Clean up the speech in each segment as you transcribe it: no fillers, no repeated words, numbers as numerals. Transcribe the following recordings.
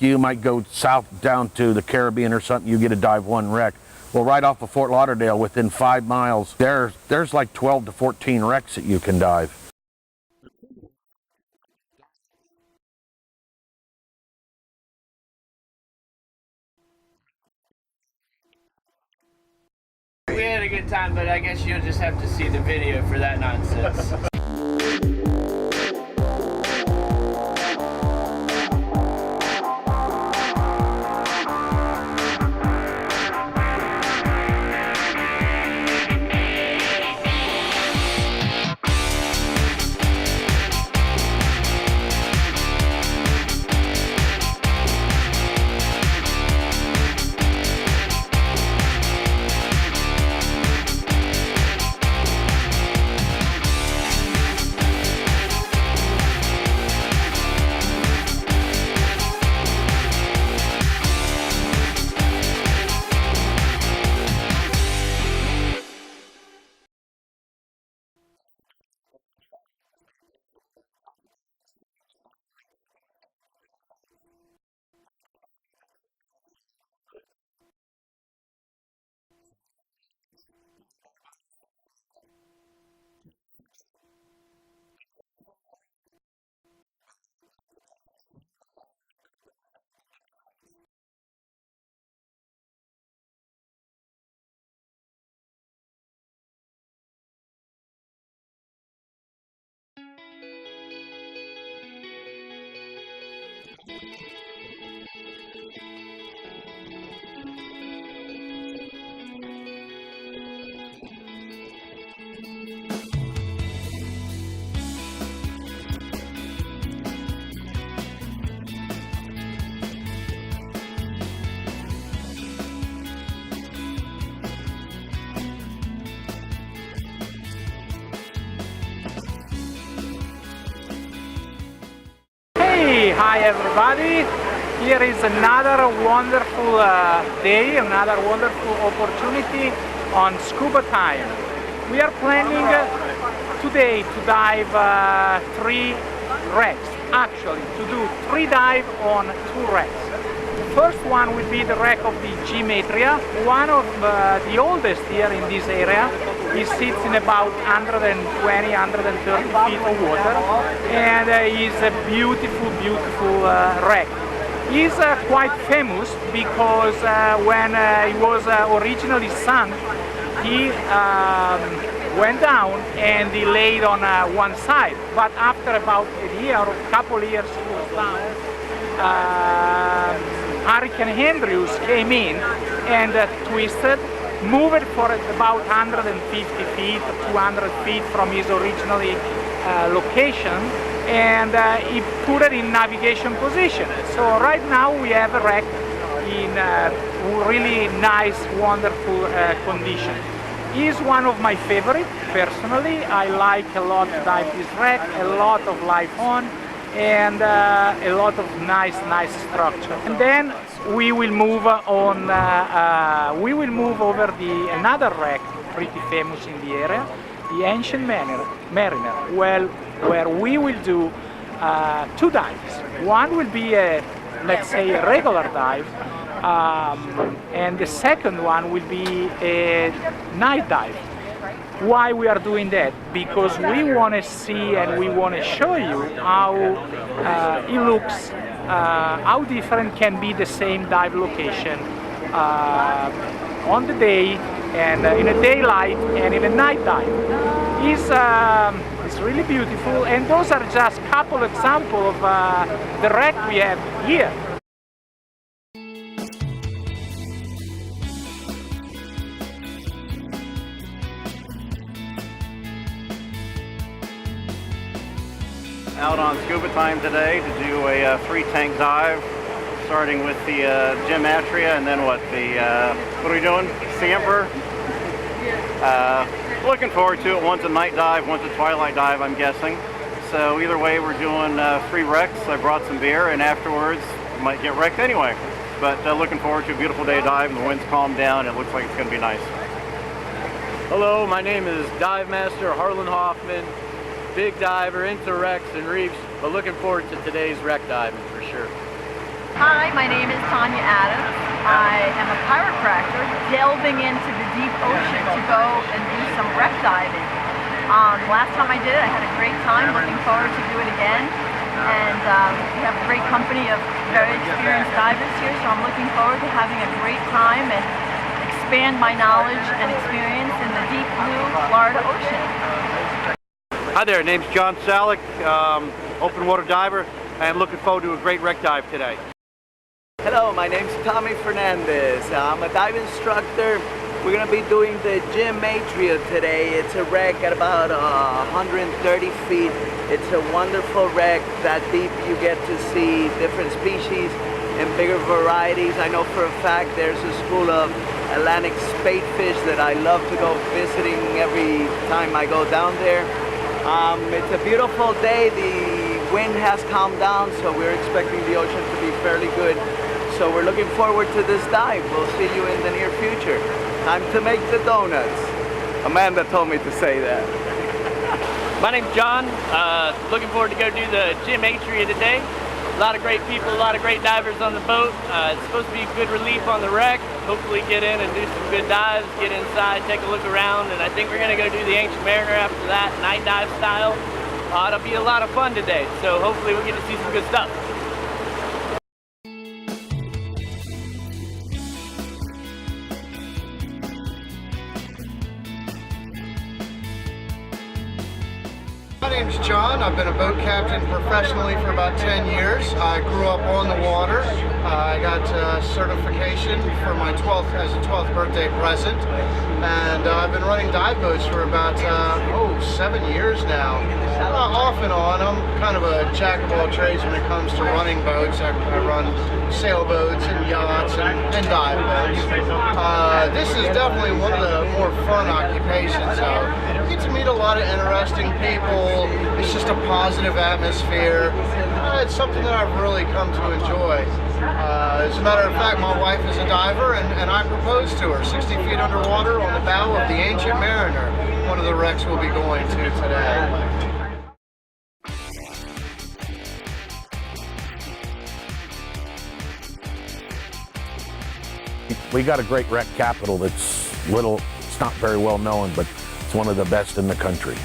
like you might go south down to the Caribbean or something, you get a dive 1 wreck. Well, right off of Fort Lauderdale, within 5 miles, there's like 12 to 14 wrecks that you can dive. We had a good time, but I guess you'll just have to see the video for that nonsense. Hi everybody, here is another wonderful day, another wonderful opportunity on scuba time. We are planning today to dive 3 wrecks, actually to do 3 dives on 2 wrecks. The first one will be the wreck of the Jim Atria, one of the oldest here in this area. He sits in about 120, 130 feet of water, and is a beautiful, beautiful wreck. He's quite famous because when he was originally sunk, he went down and he laid on one side. But after about a year or a couple of years he was down, Hurricane Andrews came in and twisted, moved for about 150 feet, 200 feet from his originally location, and he put it in navigation position. So right now we have a wreck in really nice, wonderful condition. He's one of my favorite, personally. I like a lot to dive this wreck, a lot of life on, and a lot of nice structure. And then we will move on. We will move over the another wreck, pretty famous in the area, the Ancient Mariner. Well, where we will do 2 dives. One will be a, let's say, a regular dive, and the second one will be a night dive. Why we are doing that? Because we want to see and we want to show you how it looks, how different can be the same dive location on the day and in a daylight and in a night dive. It's really beautiful, and those are just a couple examples of the wreck we have here. Out on scuba time today to do a 3-tank dive, starting with the Jim Atria, and then what are we doing? Sea Emperor. Looking forward to it. One's a night dive, one's a twilight dive, I'm guessing. So either way, we're doing 3 wrecks. I brought some beer, and afterwards might get wrecked anyway. But looking forward to a beautiful day dive. The wind's calmed down. It looks like it's going to be nice. Hello, my name is Dive Master Harlan Hoffman. Big diver into wrecks and reefs, but looking forward to today's wreck diving for sure. Hi, my name is Tanya Adams. I am a chiropractor delving into the deep ocean to go and do some wreck diving. Last time I did it, I had a great time. Looking forward to do it again. And we have a great company of very experienced divers here, so I'm looking forward to having a great time and expand my knowledge and experience in the deep blue Florida ocean. Hi there, name's John Salick, open water diver, and looking forward to a great wreck dive today. Hello, my name's Tommy Fernandez. I'm a dive instructor. We're going to be doing the Jim Atria today. It's a wreck at about 130 feet. It's a wonderful wreck. That deep you get to see different species and bigger varieties. I know for a fact there's a school of Atlantic spadefish that I love to go visiting every time I go down there. It's a beautiful day. The wind has calmed down, so we're expecting the ocean to be fairly good. So we're looking forward to this dive. We'll see you in the near future. Time to make the donuts. Amanda told me to say that. My name's John. Looking forward to go do the Jim Atria today. A lot of great people, a lot of great divers on the boat. It's supposed to be good relief on the wreck. Hopefully get in and do some good dives, get inside, take a look around, and I think we're going to go do the Ancient Mariner after that, night dive style. It'll be a lot of fun today, so hopefully we'll get to see some good stuff. My name's John. I've been a boat captain professionally for about 10 years. I grew up on the water. I got certification for my 12th birthday present. And I've been running dive boats for about 7 years now. Off and on. I'm kind of a jack of all trades when it comes to running boats. I run sailboats and yachts and dive boats. This is definitely one of the more fun occupations. You get to meet a lot of interesting people. It's just a positive atmosphere. It's something that I've really come to enjoy. As a matter of fact, my wife is a diver, and I proposed to her 60 feet underwater on the bow of the Ancient Mariner, one of the wrecks we'll be going to today. We got a great wreck capital that's it's not very well known, but it's one of the best in the country.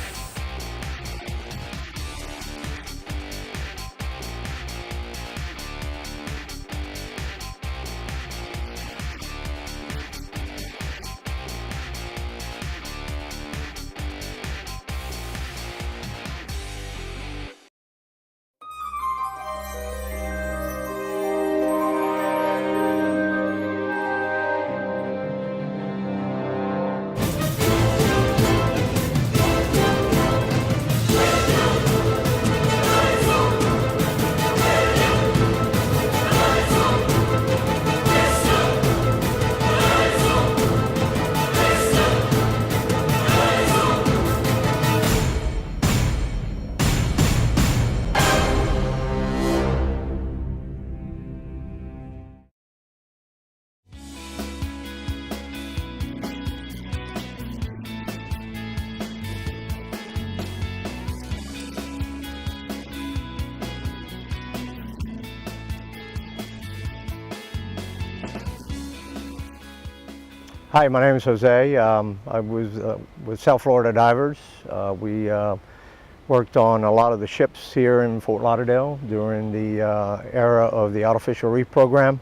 Hi, my name is Jose. I was with South Florida Divers. We worked on a lot of the ships here in Fort Lauderdale during the era of the Artificial Reef Program,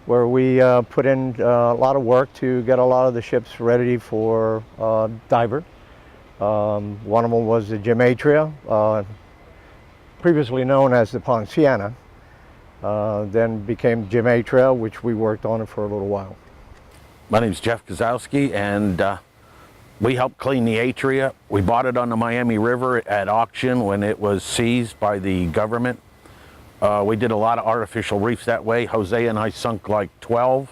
where we put in a lot of work to get a lot of the ships ready for diver. One of them was the Jim Atria, previously known as the Ponciana, then became Jim Atria, which we worked on it for a little while. My name's Jeff Kozowski, and we helped clean the Atria. We bought it on the Miami River at auction when it was seized by the government. We did a lot of artificial reefs that way. Jose and I sunk like 12,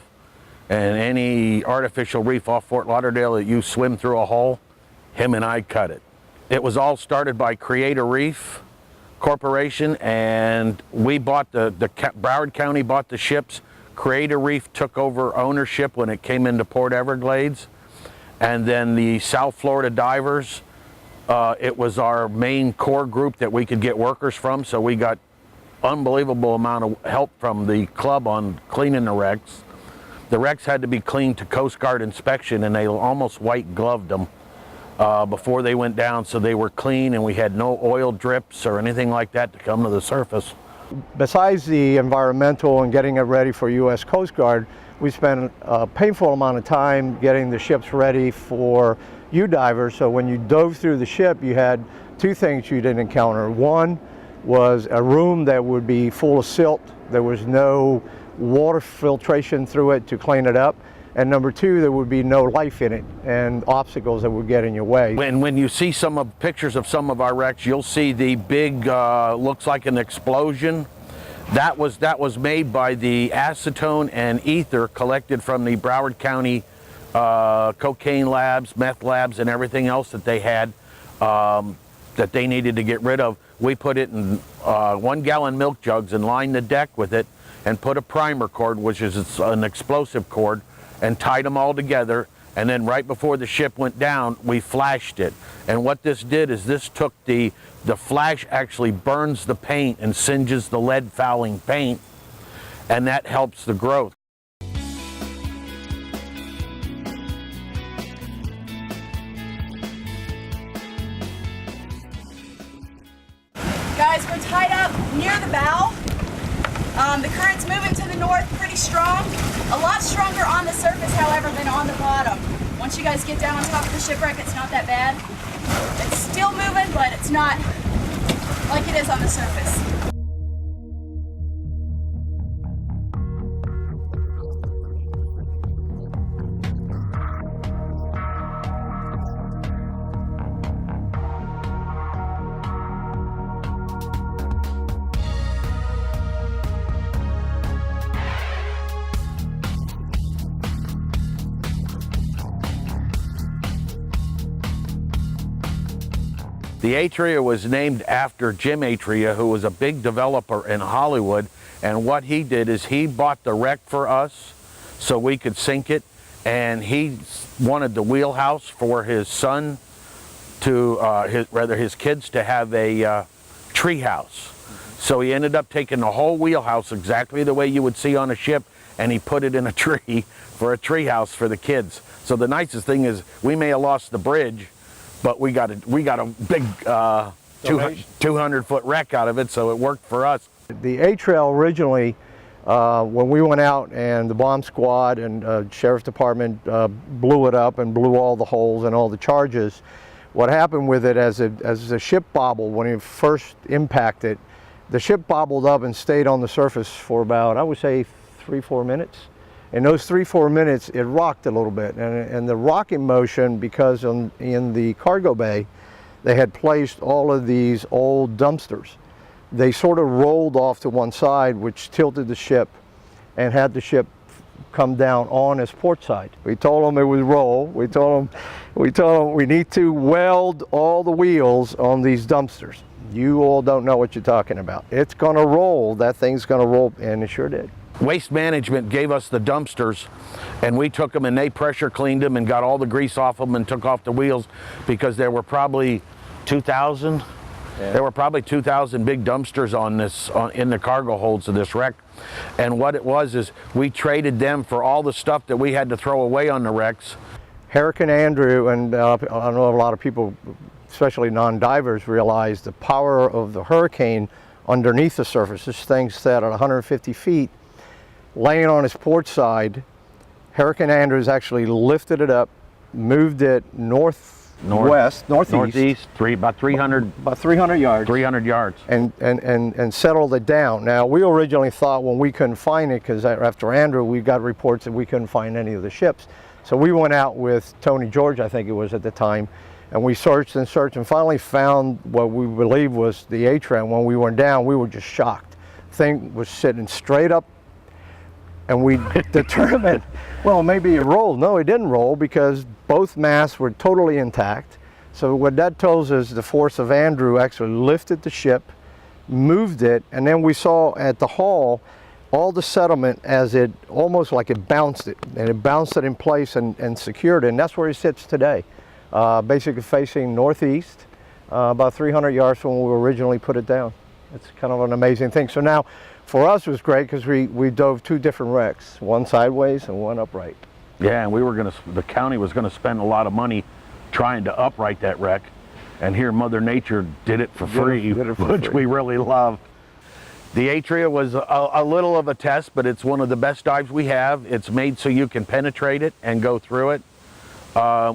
and any artificial reef off Fort Lauderdale that you swim through a hole, him and I cut it. It was all started by Creator Reef Corporation, and we bought Broward County bought the ships. Creator Reef took over ownership when it came into Port Everglades, and then the South Florida Divers, it was our main core group that we could get workers from, so we got unbelievable amount of help from the club on cleaning the wrecks. The wrecks had to be cleaned to Coast Guard inspection, and they almost white gloved them before they went down, so they were clean, and we had no oil drips or anything like that to come to the surface. Besides the environmental and getting it ready for U.S. Coast Guard, we spent a painful amount of time getting the ships ready for you divers. So when you dove through the ship, you had two things you didn't encounter. One was a room that would be full of silt. There was no water filtration through it to clean it up. And number two, there would be no life in it and obstacles that would get in your way. When you see some of pictures of some of our wrecks, you'll see the big, looks like an explosion. That was made by the acetone and ether collected from the Broward County cocaine labs, meth labs, and everything else that they had that they needed to get rid of. We put it in 1 gallon milk jugs and lined the deck with it and put a primer cord, which is an explosive cord, and tied them all together. And then right before the ship went down, we flashed it. And what this did is this took the flash actually burns the paint and singes the lead fouling paint, and that helps the growth. Guys, we're tied up near the bow. The current's moving to the north pretty strong. A lot stronger on the surface, however, than on the bottom. Once you guys get down on top of the shipwreck, it's not that bad. It's still moving, but it's not like it is on the surface. The Atria was named after Jim Atria, who was a big developer in Hollywood, and what he did is he bought the wreck for us so we could sink it, and he wanted the wheelhouse for his son to, his kids to have a tree house. So he ended up taking the whole wheelhouse exactly the way you would see on a ship, and he put it in a tree for a tree house for the kids. So the nicest thing is we may have lost the bridge, but we got a big 200-foot wreck out of it, so it worked for us. The A-Trail originally, when we went out and the bomb squad and sheriff's department blew it up and blew all the holes and all the charges, what happened with it as the ship bobbled, when it first impacted, the ship bobbled up and stayed on the surface for about, I would say, 3-4 minutes. In those 3-4 minutes, it rocked a little bit, and the rocking motion, because in the cargo bay, they had placed all of these old dumpsters. They sort of rolled off to one side, which tilted the ship and had the ship come down on its port side. We told them it would roll. We told them we need to weld all the wheels on these dumpsters. You all don't know what you're talking about. It's gonna roll, that thing's gonna roll, and it sure did. Waste Management gave us the dumpsters, and we took them and they pressure cleaned them and got all the grease off them and took off the wheels, because there were probably 2,000. Yeah. There were probably 2,000 big dumpsters on this, in the cargo holds of this wreck. And what it was is we traded them for all the stuff that we had to throw away on the wrecks. Hurricane Andrew, and I know a lot of people, especially non-divers, realize the power of the hurricane underneath the surface. This thing sat at 150 feet. Laying on its port side, Hurricane Andrews actually lifted it up, moved it northeast, about 300 yards. 300 yards. And settled it down. Now, we originally thought when we couldn't find it, because after Andrew, we got reports that we couldn't find any of the ships. So we went out with Tony George, I think it was at the time, and we searched and searched and finally found what we believe was the Atria. When we went down, we were just shocked. The thing was sitting straight up, and we determined, well, maybe it rolled. No, it didn't roll, because both masts were totally intact. So what that tells us, the force of Andrew actually lifted the ship, moved it, and then we saw at the hull all the settlement as it, almost like it bounced it, and it bounced it in place and secured it, and that's where it sits today. Basically facing northeast, about 300 yards from when we originally put it down. It's kind of an amazing thing. So now, for us, it was great because we dove 2 different wrecks, one sideways and one upright. Yeah, and the county was gonna spend a lot of money trying to upright that wreck, and here Mother Nature did it for free, which we really love. The Atria was a little of a test, but it's one of the best dives we have. It's made so you can penetrate it and go through it.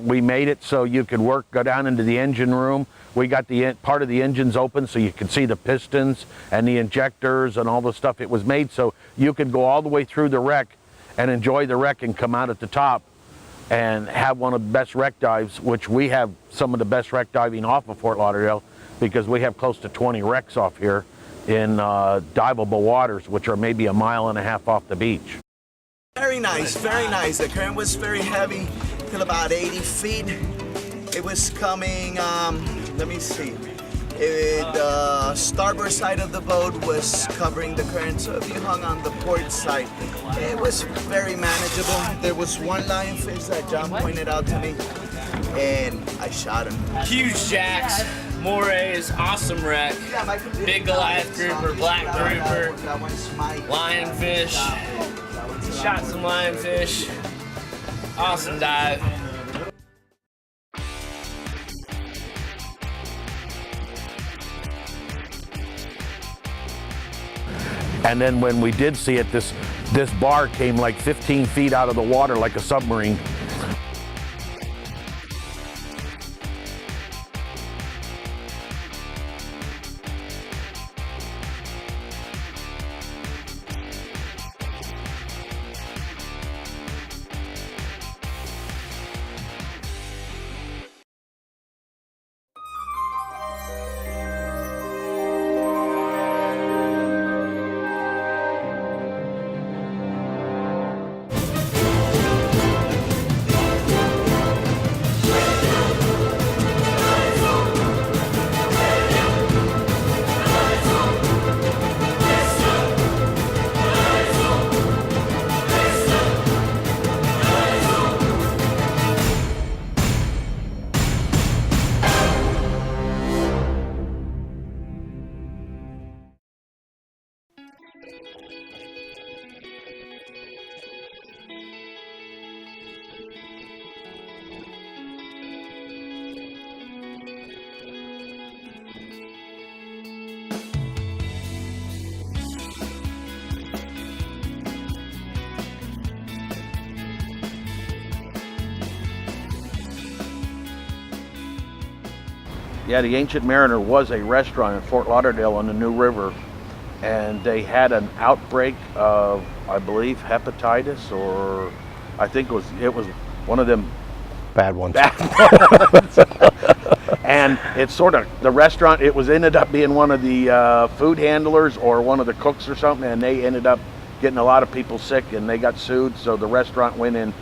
We made it so you could go down into the engine room. We got part of the engines open so you could see the pistons and the injectors and all the stuff. It was made so you could go all the way through the wreck and enjoy the wreck and come out at the top and have one of the best wreck dives, which we have some of the best wreck diving off of Fort Lauderdale, because we have close to 20 wrecks off here in diveable waters, which are maybe 1.5 miles off the beach. Very nice, very nice. The current was very heavy, till about 80 feet. It was coming, let me see. The starboard side of the boat was covering the current, so if you hung on the port side, it was very manageable. There was one lionfish that John pointed out to me, and I shot him. Huge jacks, morays, awesome wreck, big Goliath grouper, black grouper, lionfish, shot some lionfish, awesome dive. And then when we did see it, this bar came like 15 feet out of the water like a submarine. Yeah, the Ancient Mariner was a restaurant in Fort Lauderdale on the New River, and they had an outbreak of, I believe, hepatitis, or I think it was one of them Bad ones. And it's sort of the restaurant. It ended up being one of the food handlers or one of the cooks or something, and they ended up getting a lot of people sick, and they got sued. So the restaurant went in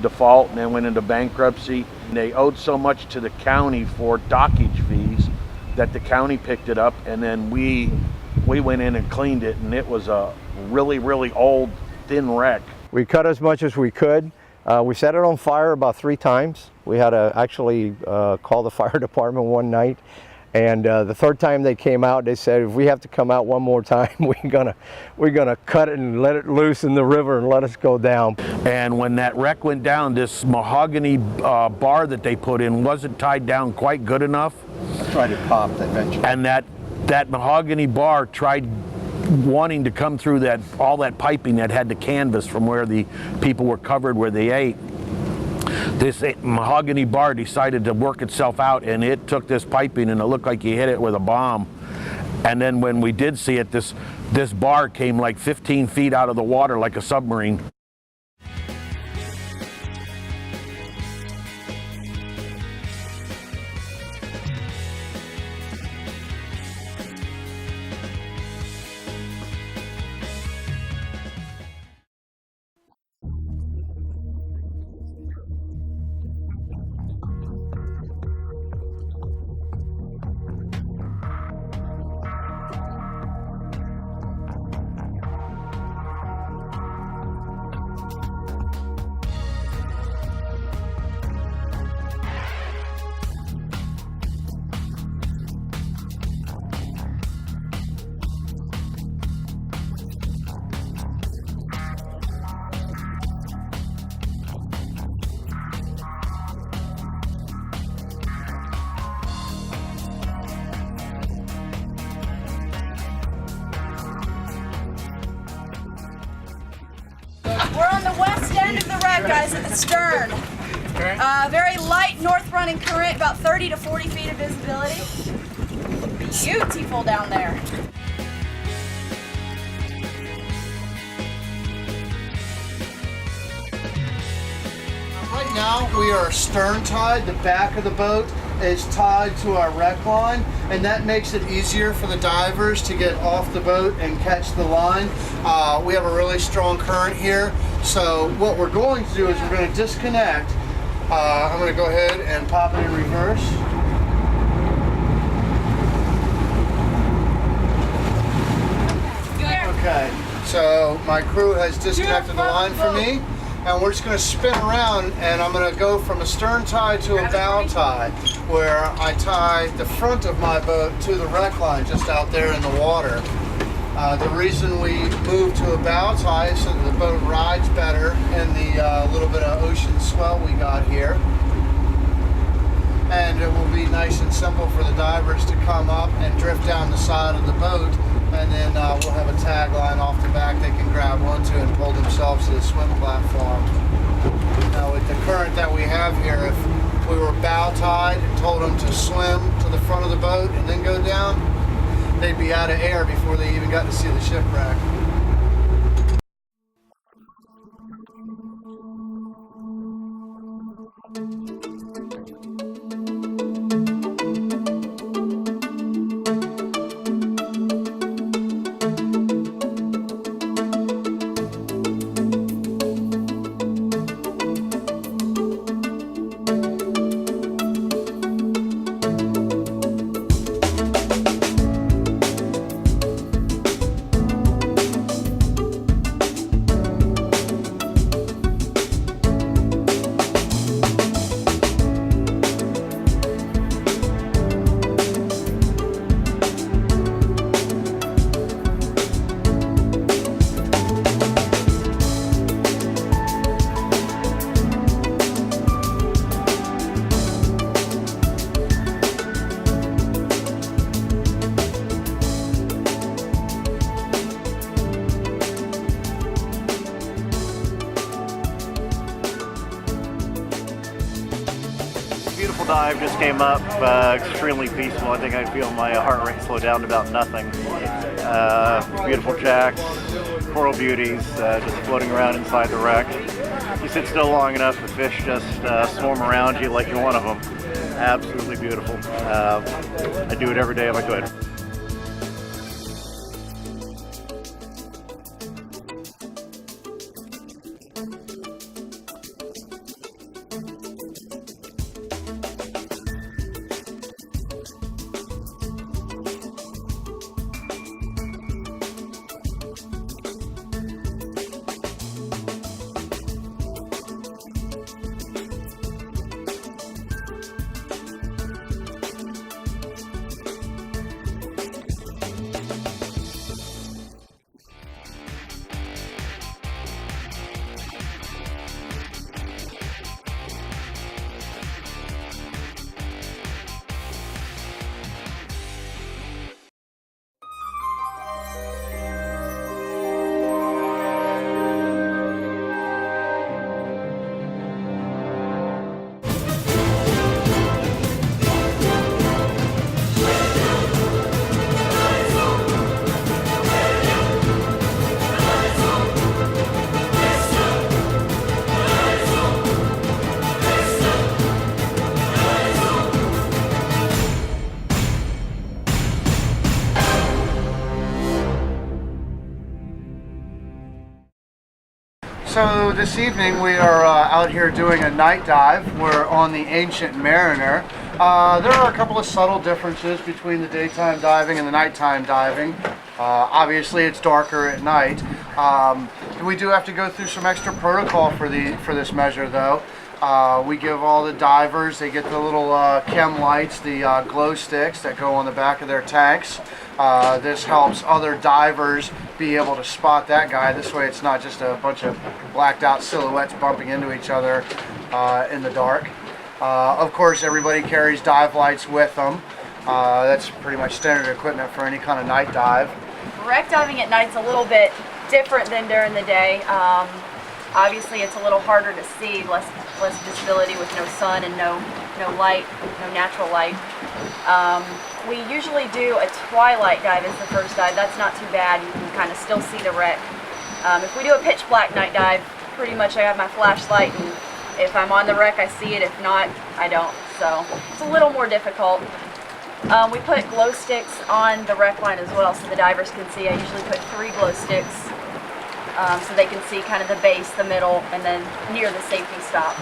default and then went into bankruptcy. And they owed so much to the county for dockage fees that the county picked it up, and then we went in and cleaned it, and it was a really, really old, thin wreck. We cut as much as we could. We set it on fire about 3 times. We had to actually call the fire department one night, and the 3rd time they came out, they said, if we have to come out one more time, we're gonna cut it and let it loose in the river and let us go down. And when that wreck went down, this mahogany bar that they put in wasn't tied down quite good enough. Tried it popped eventually. And that mahogany bar tried wanting to come through all that piping that had the canvas from where the people were covered where they ate. This mahogany bar decided to work itself out, and it took this piping, and it looked like you hit it with a bomb. And then when we did see it, this bar came like 15 feet out of the water like a submarine. ahead, guys, at the stern. Very light north running current, about 30 to 40 feet of visibility. Beautiful down there. Right now we are stern tied. The back of the boat is tied to our wreck line, and that makes it easier for the divers to get off the boat and catch the line. We have a really strong current here, so what we're going to do is we're going to disconnect. I'm going to go ahead and pop it in reverse. Okay, so my crew has disconnected the line for me, and we're just going to spin around, and I'm going to go from a stern tie to a bow tie, where I tie the front of my boat to the wreck line just out there in the water. The reason we moved to a bow tie is so that the boat rides better in the little bit of ocean swell we got here. And it will be nice and simple for the divers to come up and drift down the side of the boat, and then we'll have a tag line off the back they can grab onto and pull themselves to the swim platform. Now with the current that we have here, if we were bow tied and told them to swim to the front of the boat and then go down, they'd be out of air before they even got to see the shipwreck. Beautiful dive just came up, extremely peaceful. I think I feel my heart rate slow down to about nothing. Beautiful jacks, coral beauties, just floating around inside the wreck. You sit still long enough, the fish just swarm around you like you're one of them. Absolutely beautiful. I'd do it every day if I could. So this evening we are out here doing a night dive. We're on the Ancient Mariner. There are a couple of subtle differences between the daytime diving and the nighttime diving. Obviously it's darker at night. We do have to go through some extra protocol for this measure though. We give all the divers, they get the little chem lights, the glow sticks that go on the back of their tanks. This helps other divers be able to spot that guy. This way it's not just a bunch of blacked out silhouettes bumping into each other in the dark. Of course everybody carries dive lights with them. That's pretty much standard equipment for any kind of night dive. Wreck diving at night's a little bit different than during the day. Obviously, it's a little harder to see, less visibility with no sun and no light, no natural light. We usually do a twilight dive as the first dive. That's not too bad. You can kind of still see the wreck. If we do a pitch black night dive, pretty much I have my flashlight, and if I'm on the wreck, I see it. If not, I don't. So it's a little more difficult. We put glow sticks on the wreck line as well, so the divers can see. I usually put 3 glow sticks so they can see kind of the base, the middle, and then near the safety stop.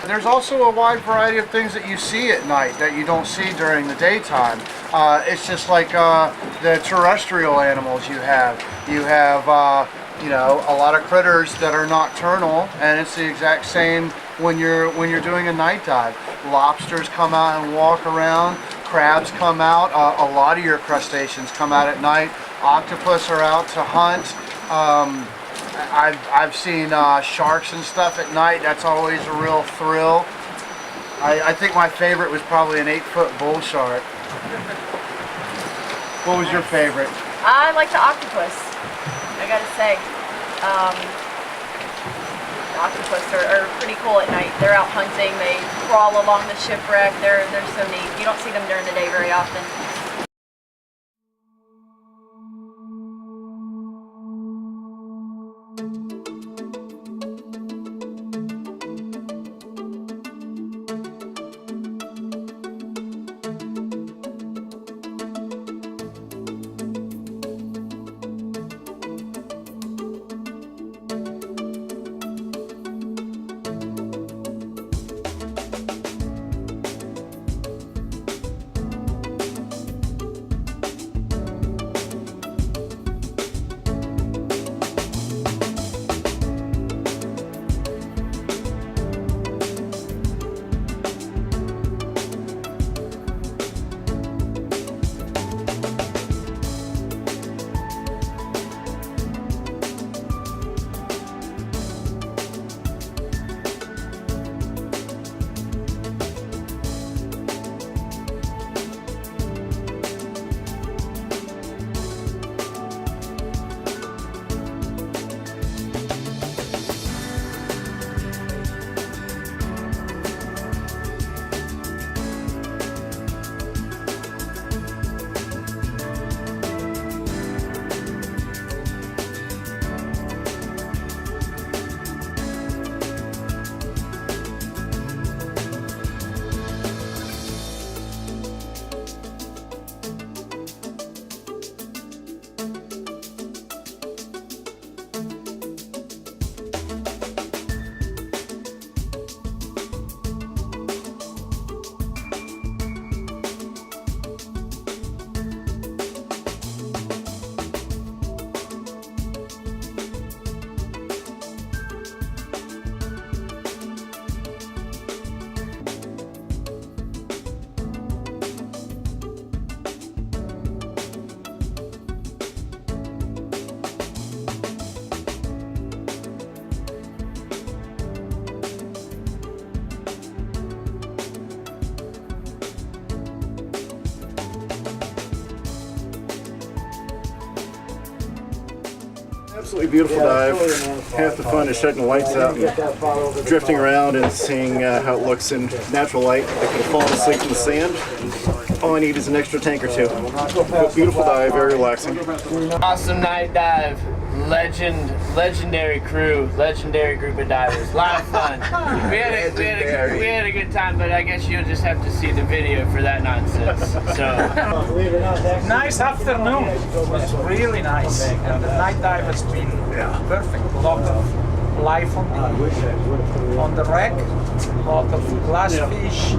There's also a wide variety of things that you see at night that you don't see during the daytime. It's just like the terrestrial animals you have. You have you know, a lot of critters that are nocturnal, and it's the exact same when you're doing a night dive. Lobsters come out and walk around. Crabs come out. A lot of your crustaceans come out at night. Octopus are out to hunt. I've seen sharks and stuff at night. That's always a real thrill. I think my favorite was probably an 8-foot bull shark. What was your favorite? I like the octopus, I gotta say. The octopus are pretty cool at night. They're out hunting, they crawl along the shipwreck. They're so neat. You don't see them during the day very often. Absolutely beautiful dive. Half the fun is shutting the lights out and drifting around and seeing how it looks in natural light. I could have fallen asleep in the sand. All I need is an extra tank or 2. But beautiful dive, very relaxing. Awesome night dive. Legendary crew, legendary group of divers. A lot of fun. We had a good time, but I guess you'll just have to see the video for that nonsense. So Nice afternoon. It was really nice. And the night dive has been perfect. A lot of life on the wreck. A lot of glassfish,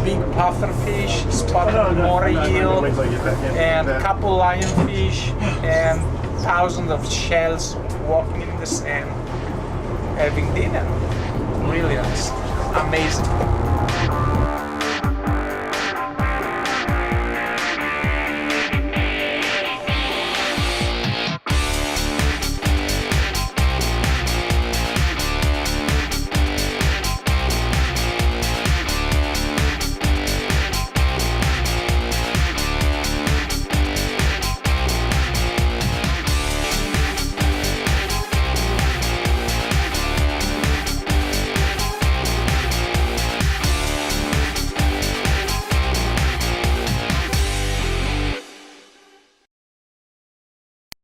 big pufferfish, spotted moray eel, and a couple lionfish, and thousands of shells walking in the sand, having dinner. Really nice. Amazing.